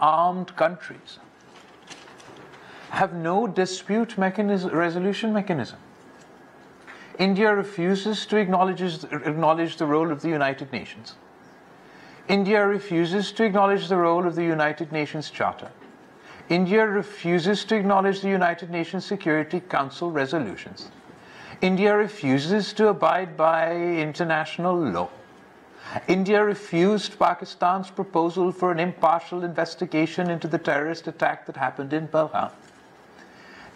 armed countries have no dispute resolution mechanism. India refuses to acknowledge the role of the United Nations. India refuses to acknowledge the role of the United Nations Charter. India refuses to acknowledge the United Nations Security Council resolutions. India refuses to abide by international law. India refused Pakistan's proposal for an impartial investigation into the terrorist attack that happened in Pahalgam.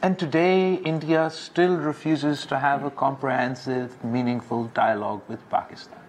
And today, India still refuses to have a comprehensive, meaningful dialogue with Pakistan.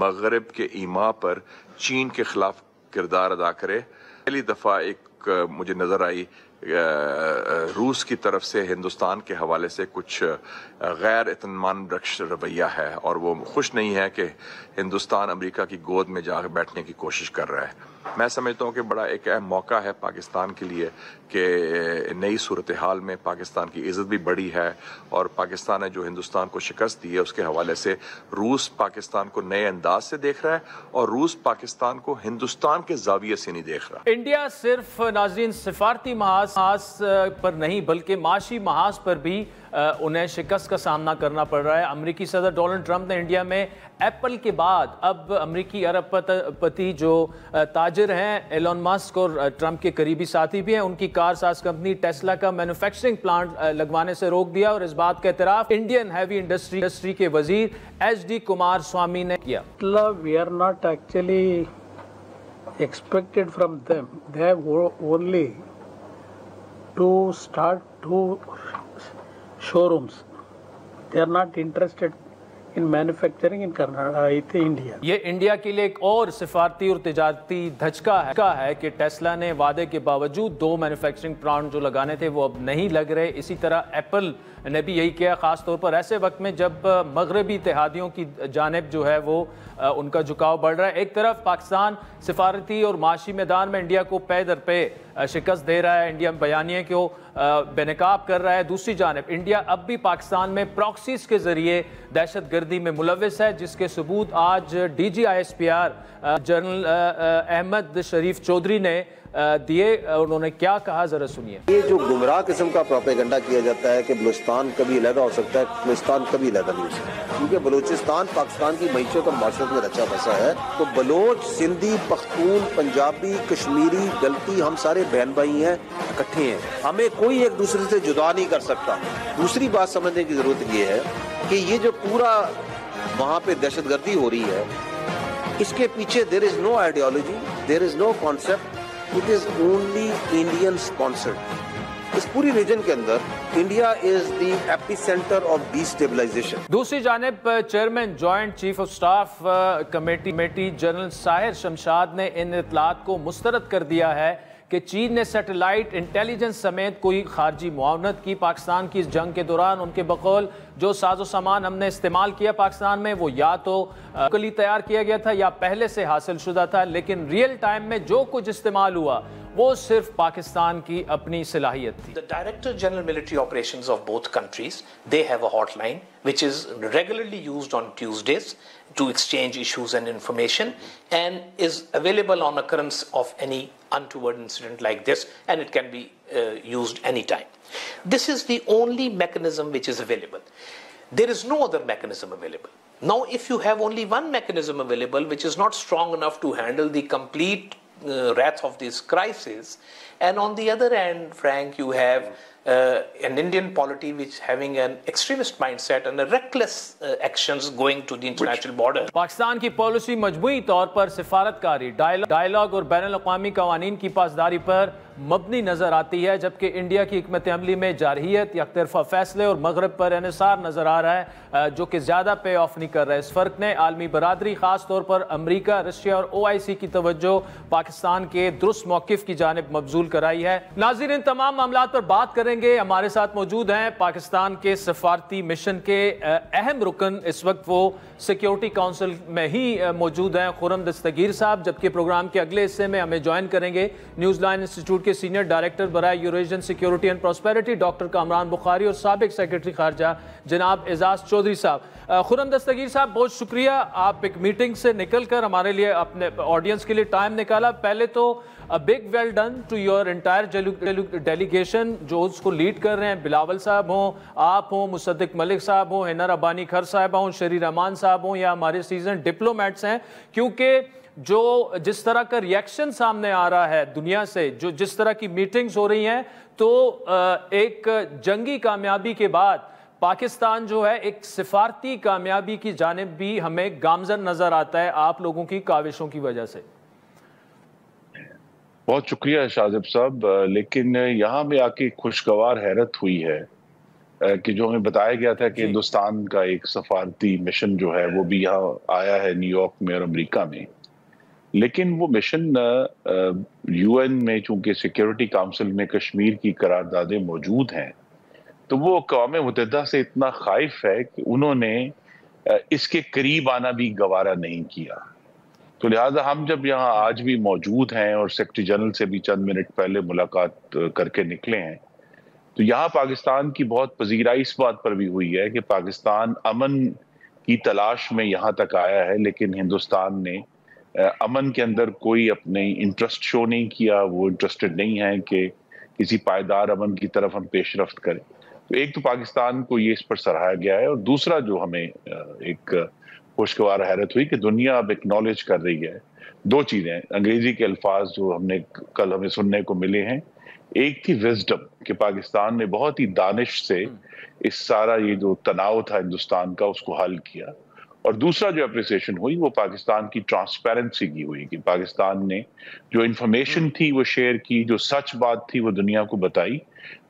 مغرب کے ایما پر چین کے خلاف کردار ادا کرے. پہلی دفعہ ایک مجھے نظر آئی روس کی طرف سے ہندوستان کے حوالے سے کچھ غیر اطمینان بخش رویہ ہے، اور وہ خوش نہیں ہے کہ ہندوستان امریکہ کی گود میں جا بیٹھنے کی کوشش کر رہا ہے. میں سمجھتا ہوں کہ بڑا ایک اہم موقع ہے پاکستان کے لیے کہ نئی صورتحال میں پاکستان کی عزت بھی بڑھی ہے، اور پاکستان نے جو ہندوستان کو شکست دی ہے اس کے حوالے سے روس پاکستان کو نئے انداز سے دیکھ رہا ہے، اور روس پاکستان کو ہندوستان کے زاویے سے نہیں دیکھ رہا. انڈیا صرف ناظرین سفارتی محاذ پر نہیں بلکہ معاشی محاذ پر بھی انہیں شکست کا سامنا کرنا پڑ رہا ہے. امریکی صدر ڈونلڈ ٹرمپ نے انڈیا میں ایپل کے بعد اب امریکی ارب پتی جو تاجر ہیں ایلون مسک اور ٹرمپ کے قریبی ساتھی بھی ہیں، ان کی کار ساز کمپنی ٹیسلا کا مینوفیکچرنگ پلانٹ لگوانے سے روک دیا، اور اس بات کا اعتراف انڈین ہیوی انڈسٹری کے وزیر ایچ ڈی کمار سوامی نے کیا. We are not actually expected from them. They have only to start two showrooms. They are not interested in manufacturing in India. یہ انڈیا کے لیے ایک اور سفارتی اور تجارتی دھچکا ہے کہ ٹیسلا نے وعدے کے باوجود 2 مینوفیکچرنگ پلانٹ جو لگانے تھے وہ اب نہیں لگ رہے. اسی طرح ایپل نے بھی یہی کیا، خاص طور پر ایسے وقت میں جب مغربی اتحادیوں کی جانب جو ہے وہ ان کا جھکاؤ بڑھ رہا ہے. ایک طرف پاکستان سفارتی اور معاشی میدان میں انڈیا کو پے در پے شکست دے رہا ہے، انڈیا بیانیے کو بے نقاب کر رہا ہے. دوسری جانب انڈیا اب بھی پاکستان میں پراکسیز کے ذریعے دہشت گردی میں ملوث ہے، جس کے ثبوت آج D G I S P R general Ahmed Sharif Chaudhry نے دیے. انہوں نے کیا کہا ذرا سنیے. یہ جو گمراہ قسم کا پروپیگنڈا کیا جاتا ہے کہ بلوچستان کبھی علیحدہ ہو سکتا ہے، بلوچستان کبھی علیحدہ نہیں ہو سکتا، کیونکہ بلوچستان پاکستان کی معیشت اور معاشرت میں رچا بسا ہے. تو بلوچ، سندھی، پختون، پنجابی، کشمیری، گلتی، ہم سارے بہن بھائی ہیں، اکٹھے ہیں. ہمیں کوئی ایک دوسرے سے جدا نہیں کر سکتا. دوسری بات سمجھنے کی ضرورت یہ ہے کہ یہ جو پورا وہاں پہ دہشت گردی ہو رہی ہے، اس کے پیچھے there is no ideology, there is no concept. It is only Indian sponsored. اس پوری ریجن کے اندر India is the epicentre of destabilisation. دوسری جانب chairman joint chief of staff committee general Sahir Shamshad نے ان اطلاعات کو مسترد کر دیا ہے کہ چین نے سیٹلائٹ انٹیلیجنس سمیت کوئی خارجی معاونت کی پاکستان کی اس جنگ کے دوران. ان کے بقول جو ساز و سامان ہم نے استعمال کیا پاکستان میں وہ یا تو لوکلی تیار کیا گیا تھا یا پہلے سے حاصل شدہ تھا، لیکن ریئل ٹائم میں جو کچھ استعمال ہوا وہ صرف پاکستان کی اپنی صلاحیت تھی. The Director General Military Operations of both countries, they have a hotline which is regularly used on Tuesdays to exchange issues and information, and is available on occurrence of any untoward incident like this, and it can be used anytime. This is the only mechanism which is available. There is no other mechanism available. Now, if you have only one mechanism available which is not strong enough to handle the complete wrath of this crisis, and on the other hand, Frank, you have an Indian polity which having an extremist mindset and a reckless actions going to the international border. Pakistan کی policy مجموعی طور پر سفارتکاری، dialogue اور بین الاقوامی قوانین کی پاسداری پر مبنی نظر آتی ہے، جبکہ انڈیا کی حکمت عملی میں جارحیت، یک طرفہ فیصلے اور مغرب پر انحصار نظر آ رہا ہے، جو کہ زیادہ پے آف نہیں کر رہا ہے. اس فرق نے عالمی برادری خاص طور پر امریکہ، رشیا اور OIC کی توجہ پاکستان کے درست موقف کی جانب مبذول کرائی ہے. ناظرین، تمام معاملات پر بات کریں گے. ہمارے ساتھ موجود ہیں پاکستان کے سفارتی مشن کے اہم رکن، اس وقت وہ سیکیورٹی کونسل میں ہی موجود ہیں، خرم دستگیر صاحب، جبکہ پروگرام کے اگلے حصے میں ہمیں جوائن کریں گے نیوز لائن انسٹیٹیوٹ کے سینئر ڈائریکٹر برائے Eurasian security and prosperity doctor Kamran Bukhari اور سابق سیکرٹری خارجہ جناب اعزاز چودھری صاحب. خرم دستگیر صاحب، بہت شکریہ، آپ ایک میٹنگ سے نکل کر ہمارے لیے اپنے آڈینس کے لیے ٹائم نکالا. پہلے تو big well done to your entire delegation جو اس کو لیڈ کر رہے ہیں، بلاول صاحب ہوں، آپ ہوں، مصدق ملک صاحب ہوں، ہینا ربانی کھر صاحبہ ہوں، شری رحمان صاحب ہوں، یا ہمارے سیزن ڈپلومیٹس ہیں. کیونکہ جس طرح کا ریئیکشن سامنے آ رہا ہے دنیا سے، جس طرح کی میٹنگز ہو رہی ہیں، تو ایک جنگی کامیابی کے بعد پاکستان جو ہے ایک سفارتی کامیابی کی جانب بھی ہمیں گامزن نظر آتا ہے آپ لوگوں کی کاوشوں کی وجہ سے. بہت شکریہ شاذب صاحب، لیکن یہاں میں آ کے خوشگوار حیرت ہوئی ہے کہ جو ہمیں بتایا گیا تھا کہ ہندوستان کا ایک سفارتی مشن جو ہے وہ بھی یہاں آیا ہے نیو یارک میں اور امریکہ میں، لیکن وہ مشن یو این میں چونکہ سیکیورٹی کاؤنسل میں کشمیر کی قراردادیں موجود ہیں تو وہ اقوام متحدہ سے اتنا خائف ہے کہ انہوں نے اس کے قریب آنا بھی گوارا نہیں کیا. تو لہٰذا ہم جب یہاں آج بھی موجود ہیں اور سیکرٹری جنرل سے بھی چند منٹ پہلے ملاقات کر کے نکلے ہیں، تو یہاں پاکستان کی بہت پذیرائی اس بات پر بھی ہوئی ہے کہ پاکستان امن کی تلاش میں یہاں تک آیا ہے، لیکن ہندوستان نے امن کے اندر کوئی اپنے انٹرسٹ شو نہیں کیا. وہ انٹرسٹڈ نہیں ہے کہ کسی پائیدار امن کی طرف ہم پیش رفت کریں. تو ایک تو پاکستان کو یہ اس پر سراہا گیا ہے، اور دوسرا جو ہمیں ایک خوشگوار حیرت ہوئی کہ دنیا اب ایکنالج کر رہی ہے دو چیزیں. انگریزی کے الفاظ جو کل ہمیں سننے کو ملے ہیں، ایک تھی وزڈم کہ پاکستان نے بہت ہی دانش سے اس سارا یہ جو تناؤ تھا ہندوستان کا اس کو حل کیا، اور دوسرا جو اپریسیشن ہوئی وہ پاکستان کی ٹرانسپیرنسی کی ہوئی کہ پاکستان نے جو انفارمیشن تھی وہ شیئر کی، جو سچ بات تھی وہ دنیا کو بتائی.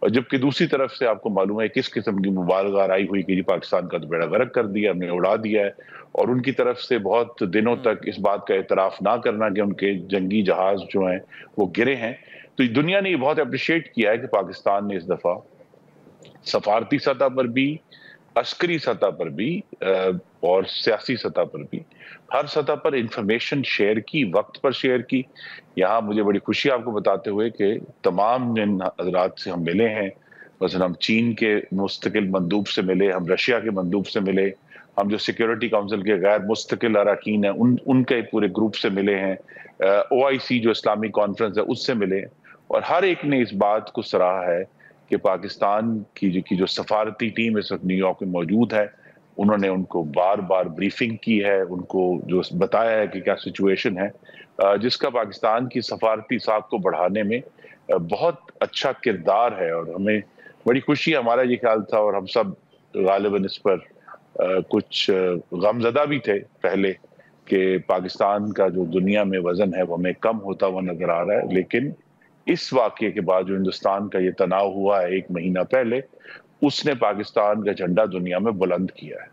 اور جبکہ دوسری طرف سے آپ کو معلوم ہے کس قسم کی مبالغہ آرائی ہوئی کہ پاکستان کا تو بیڑا غرق کر دیا، ہم نے اڑا دیا ہے، اور ان کی طرف سے بہت دنوں تک اس بات کا اعتراف نہ کرنا کہ ان کے جنگی جہاز جو ہیں وہ گرے ہیں. تو دنیا نے یہ بہت اپریشیٹ کیا ہے کہ پاکستان نے اس دفعہ سفارتی سطح پر بھی، عسکری سطح پر بھی اور سیاسی سطح پر بھی ہر سطح پر انفارمیشن شیئر کی، وقت پر شیئر کی. یہاں مجھے بڑی خوشی آپ کو بتاتے ہوئے کہ تمام جن حضرات سے ہم ملے ہیں، مثلا ہم چین کے مستقل مندوب سے ملے، ہم رشیا کے مندوب سے ملے، ہم جو سیکیورٹی کاؤنسل کے غیر مستقل اراکین ہیں ان کے پورے گروپ سے ملے ہیں، OIC جو اسلامی کانفرنس ہے اس سے ملے، اور ہر ایک نے اس بات کو سراہا ہے کہ پاکستان کی جو سفارتی ٹیم اس وقت نیو یارک میں موجود ہے، انہوں نے ان کو بار بار بریفنگ کی ہے، ان کو جو بتایا ہے کہ کیا سچویشن ہے، جس کا پاکستان کی سفارتی ساکھ کو بڑھانے میں بہت اچھا کردار ہے. اور ہمیں بڑی خوشی، ہمارا یہ خیال تھا اور ہم سب غالباً اس پر کچھ غمزدہ بھی تھے پہلے کہ پاکستان کا جو دنیا میں وزن ہے وہ ہمیں کم ہوتا ہوا نظر آ رہا ہے، لیکن اس واقعے کے بعد جو ہندوستان کا یہ تناؤ ہوا ہے 1 مہینہ پہلے، اس نے پاکستان کا جھنڈا دنیا میں بلند کیا ہے.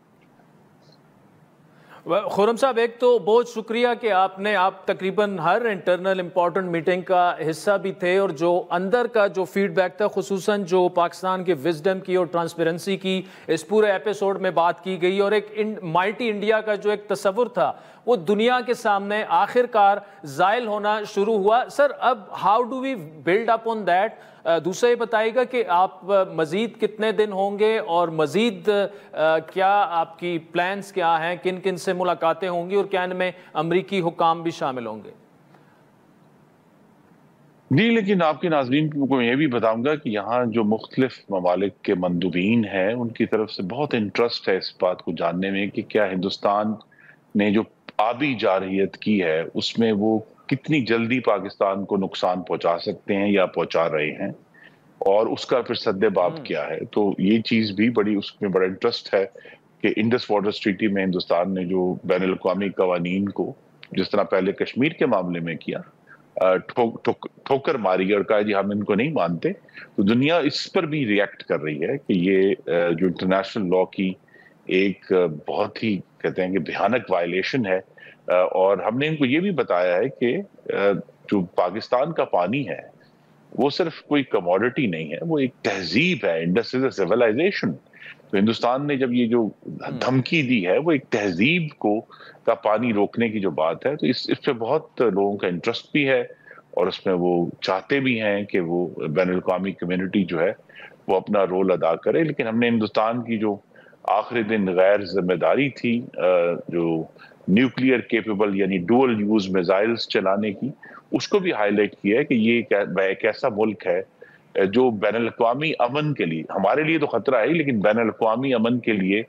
خرم صاحب، ایک تو بہت شکریہ کہ آپ تقریباً ہر انٹرنل امپورٹنٹ میٹنگ کا حصہ بھی تھے، اور جو اندر کا جو فیڈ بیک تھا، خصوصاً جو پاکستان کے وزڈم کی اور ٹرانسپیرنسی کی اس پورے ایپیسوڈ میں بات کی گئی، اور ایک مائٹی انڈیا کا جو ایک تصور تھا وہ دنیا کے سامنے آخر کار زائل ہونا شروع ہوا. سر، اب how do we build up on that? دوسرا یہ بتائیے گا کہ آپ مزید کتنے دن ہوں گے، اور مزید کیا آپ کی پلانز کیا ہیں، کن کن سے ملاقاتیں ہوں گی، اور کیا ان میں امریکی حکام بھی شامل ہوں گے؟ نہیں، لیکن آپ کے ناظرین کو یہ بھی بتاؤں گا کہ یہاں جو مختلف ممالک کے مندوبین ہیں ان کی طرف سے بہت انٹرسٹ ہے اس بات کو جاننے میں کہ کیا ہندوستان نے جو آبی جارحیت کی ہے اس میں وہ کتنی جلدی پاکستان کو نقصان پہنچا سکتے ہیں یا پہنچا رہے ہیں، اور اس کا پھر سد باب کیا ہے. تو یہ چیز بھی اس میں بڑا انٹرسٹ ہے کہ انڈس واٹرز ٹریٹی میں ہندوستان نے جو بین الاقوامی قوانین کو جس طرح پہلے کشمیر کے معاملے میں کیا، ٹھوکر ماری اور کہا جی ہم ان کو نہیں مانتے، تو دنیا اس پر بھی ریئیکٹ کر رہی ہے کہ یہ جو انٹرنیشنل لا کی ایک بہت ہی کہتے ہیں کہ بھیانک وائلیشن ہے. اور ہم نے ان کو یہ بھی بتایا ہے کہ جو پاکستان کا پانی ہے وہ صرف کوئی کموڈٹی نہیں ہے، وہ ایک تہذیب ہے، انڈس از اے سیولائزیشن. تو ہندوستان نے جب یہ جو دھمکی دی ہے وہ ایک تہذیب کا پانی روکنے کی جو بات ہے، تو اس پہ بہت لوگوں کا انٹرسٹ بھی ہے، اور اس میں وہ چاہتے بھی ہیں کہ وہ بین الاقوامی کمیونٹی جو ہے وہ اپنا رول ادا کرے. لیکن ہم نے ہندوستان کی جو آخری دن غیر ذمہ داری تھی جو نیوکلیئر کیپیبل یعنی ڈوئل یوز میزائلز چلانے کی، اس کو بھی ہائی لائٹ کیا ہے کہ یہ ایک ایسا ملک ہے جو بین الاقوامی امن کے لیے، ہمارے لیے تو خطرہ ہے لیکن بین الاقوامی امن کے لیے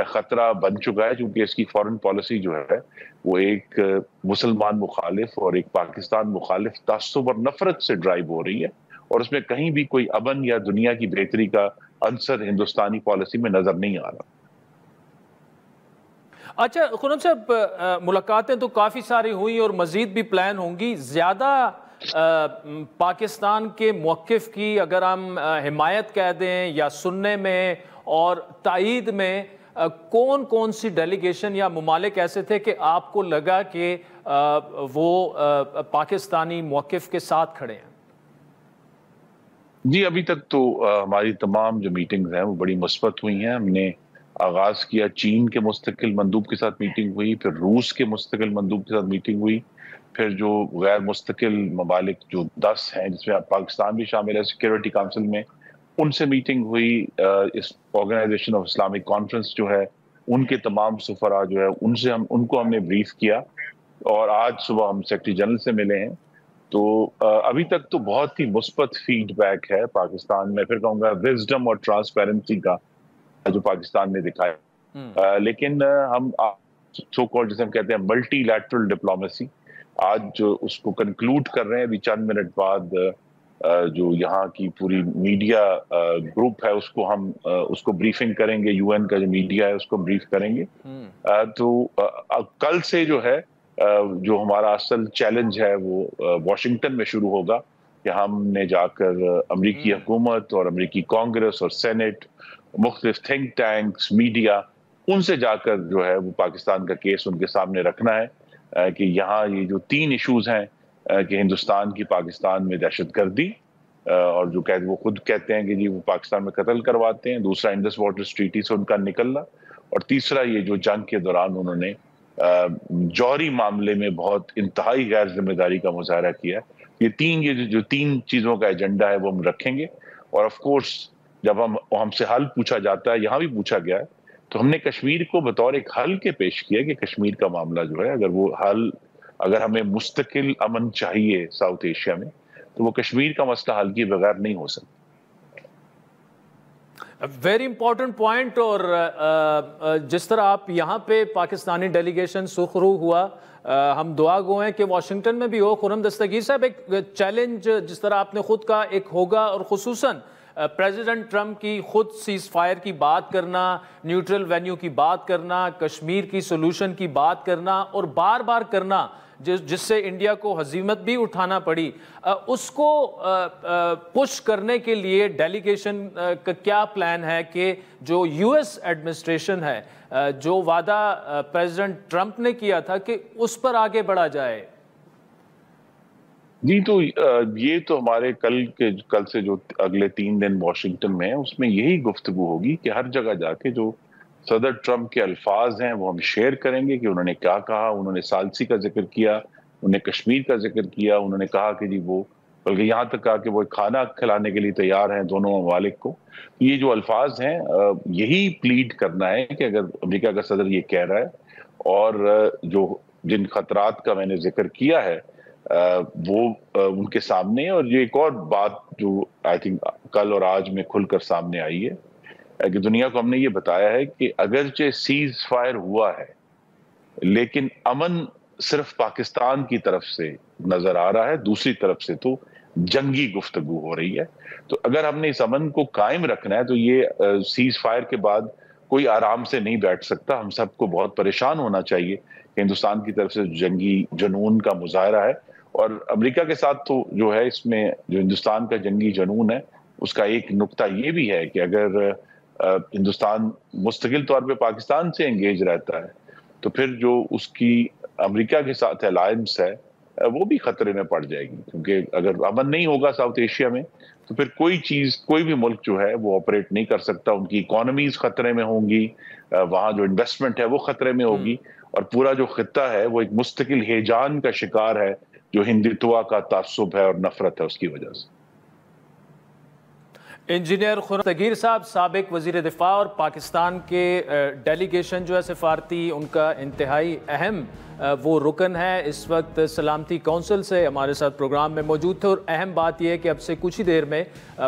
خطرہ بن چکا ہے، چونکہ اس کی فورن پالیسی جو ہے وہ ایک مسلمان مخالف اور ایک پاکستان مخالف تعصب اور نفرت سے ڈرائیو ہو رہی ہے، اور اس میں کہیں بھی کوئی امن یا دنیا کی بہتری کا عنصر ہندوستانی پالیسی میں نظر نہیں آ رہا. اچھا خرم صاحب، ملاقاتیں تو کافی ساری ہوئی اور مزید بھی پلان ہوں گی. زیادہ پاکستان کے موقف کی اگر ہم حمایت کہہ دیں یا سننے میں اور تائید میں کون کون سی ڈیلیگیشن یا ممالک ایسے تھے کہ آپ کو لگا کہ وہ پاکستانی موقف کے ساتھ کھڑے ہیں؟ جی ابھی تک تو ہماری تمام جو میٹنگز ہیں وہ بڑی مثبت ہوئی ہیں. ہم نے آغاز کیا چین کے مستقل مندوب کے ساتھ میٹنگ ہوئی, پھر روس کے مستقل مندوب کے ساتھ میٹنگ ہوئی, پھر جو غیر مستقل ممالک جو 10 ہیں جس میں پاکستان بھی شامل ہے سیکیورٹی کونسل میں, ان سے میٹنگ ہوئی. اس آرگنائزیشن آف اسلامک کانفرنس جو ہے ان کے تمام سفراء جو ہے ان کو ہم نے بریف کیا, اور آج صبح ہم سیکرٹری جنرل سے ملے ہیں. تو ابھی تک تو بہت ہی مثبت فیڈ بیک ہے پاکستان میں, پھر کہوں گا وزڈم اور ٹرانسپیرنسی کا جو پاکستان نے دکھایا. لیکن ہم سو کالڈ جسے ہم کہتے ہیں ملٹی لیٹرل ڈپلومیسی, آج جو اس کو کنکلوڈ کر رہے ہیں. ابھی چند منٹ بعد جو یہاں کی پوری میڈیا گروپ ہے اس کو بریفنگ کریں گے, یو این کا جو میڈیا ہے اس کو بریف کریں گے. تو کل سے جو ہے جو ہمارا اصل چیلنج ہے وہ واشنگٹن میں شروع ہوگا کہ ہم نے جا کر امریکی حکومت اور امریکی کانگریس اور سینٹ, مختلف تھنک ٹینکس, میڈیا, ان سے جا کر جو ہے وہ پاکستان کا کیس ان کے سامنے رکھنا ہے کہ یہاں یہ جو 3 ایشوز ہیں کہ ہندوستان کی پاکستان میں دہشت گردی, اور جو وہ خود کہتے ہیں کہ جی وہ پاکستان میں قتل کرواتے ہیں, دوسرا انڈس واٹر ٹریٹی سے ان کا نکلنا, اور تیسرا یہ جو جنگ کے دوران انہوں نے جوہری معاملے میں بہت انتہائی غیر ذمہ داری کا مظاہرہ کیا. یہ جو 3 چیزوں کا ایجنڈا ہے وہ ہم رکھیں گے. اور آف کورس جب ہم سے حل پوچھا جاتا ہے, یہاں بھی پوچھا گیا ہے, تو ہم نے کشمیر کو بطور ایک حل کے پیش کیا کہ کشمیر کا معاملہ جو ہے اگر ہمیں مستقل امن چاہیے ساؤتھ ایشیا میں, تو وہ کشمیر کا مسئلہ حل کیے بغیر نہیں ہو سکتا. Very important point. اور جس طرح آپ یہاں پہ پاکستانی ڈیلیگیشن سرخرو ہوا, ہم دعا گو ہیں کہ واشنگٹن میں بھی ہو. خرم دستگیر صاحب, ایک چیلنج جس طرح آپ نے خود کہا ایک ہوگا, اور خصوصاً پریزیڈنٹ ٹرمپ کی خود سیز فائر کی بات کرنا, نیوٹرل وینیو کی بات کرنا, کشمیر کی سولوشن کی بات کرنا, اور بار بار کرنا جس سے انڈیا کو ہزیمت بھی اٹھانا پڑی. اس کو پش کرنے کے لیے ڈیلیگیشن کا کیا پلان ہے کہ جو یو ایس ایڈمنسٹریشن ہے, جو وعدہ پریزیڈنٹ ٹرمپ نے کیا تھا کہ اس پر آگے بڑھا جائے؟ جی تو یہ تو ہمارے کل سے جو اگلے 3 دن واشنگٹن میں ہیں اس میں یہی گفتگو ہوگی کہ ہر جگہ جا کے جو صدر ٹرمپ کے الفاظ ہیں وہ ہم شیئر کریں گے کہ انہوں نے کیا کہا. انہوں نے ثالثی کا ذکر کیا, انہوں نے کشمیر کا ذکر کیا, انہوں نے کہا کہ جی وہ بلکہ یہاں تک کہا کہ وہ کھانا کھلانے کے لیے تیار ہیں دونوں ممالک کو. یہ جو الفاظ ہیں یہی پلیڈ کرنا ہے کہ اگر امریکہ کا صدر یہ کہہ رہا ہے اور جو جن خطرات کا میں نے ذکر کیا ہے وہ ان کے سامنے, اور یہ ایک اور بات جو آئی تھنک کل اور آج میں کھل کر سامنے آئی ہے کہ دنیا کو ہم نے یہ بتایا ہے کہ اگرچہ سیز فائر ہوا ہے لیکن امن صرف پاکستان کی طرف سے نظر آ رہا ہے, دوسری طرف سے تو جنگی گفتگو ہو رہی ہے. تو اگر ہم نے اس امن کو قائم رکھنا ہے تو یہ سیز فائر کے بعد کوئی آرام سے نہیں بیٹھ سکتا. ہم سب کو بہت پریشان ہونا چاہیے کہ ہندوستان کی طرف سے جنگی جنون کا مظاہرہ ہے, اور امریکہ کے ساتھ تو جو ہے اس میں جو ہندوستان کا جنگی جنون ہے اس کا ایک نقطہ یہ بھی ہے کہ اگر ہندوستان مستقل طور پہ پاکستان سے انگیج رہتا ہے تو پھر جو اس کی امریکہ کے ساتھ الائنس ہے وہ بھی خطرے میں پڑ جائے گی, کیونکہ اگر امن نہیں ہوگا ساؤتھ ایشیا میں تو پھر کوئی بھی ملک جو ہے وہ آپریٹ نہیں کر سکتا. ان کی اکانومیز خطرے میں ہوں گی, وہاں جو انویسٹمنٹ ہے وہ خطرے میں ہوگی, اور پورا جو خطہ ہے وہ ایک مستقل ہیجان کا شکار ہے جو ہندوتوا کا تعصب ہے اور نفرت ہے اس کی وجہ سے. انجینئر خرم دستگیر صاحب, سابق وزیر دفاع اور پاکستان کے ڈیلیگیشن جو ہے سفارتی, ان کا انتہائی اہم وہ رکن ہے, اس وقت سلامتی کونسل سے ہمارے ساتھ پروگرام میں موجود تھے. اور اہم بات یہ ہے کہ اب سے کچھ ہی دیر میں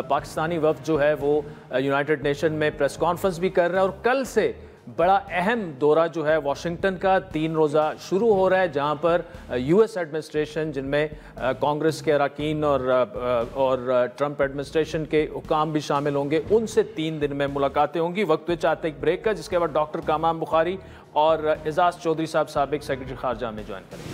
پاکستانی وفد جو ہے وہ یونائٹڈ نیشن میں پریس کانفرنس بھی کر رہے ہیں, اور کل سے بڑا اہم دورہ جو ہے واشنگٹن کا 3 روزہ شروع ہو رہا ہے, جہاں پر یو ایس ایڈمنسٹریشن جن میں کانگریس کے اراکین اور ٹرمپ ایڈمنسٹریشن کے حکام بھی شامل ہوں گے, ان سے 3 دن میں ملاقاتیں ہوں گی. وقت چاہتے ایک بریک کا, جس کے بعد ڈاکٹر کامران بخاری اور اعزاز چودھری صاحب سابق سیکرٹری خارجہ میں جوائن کریں گے.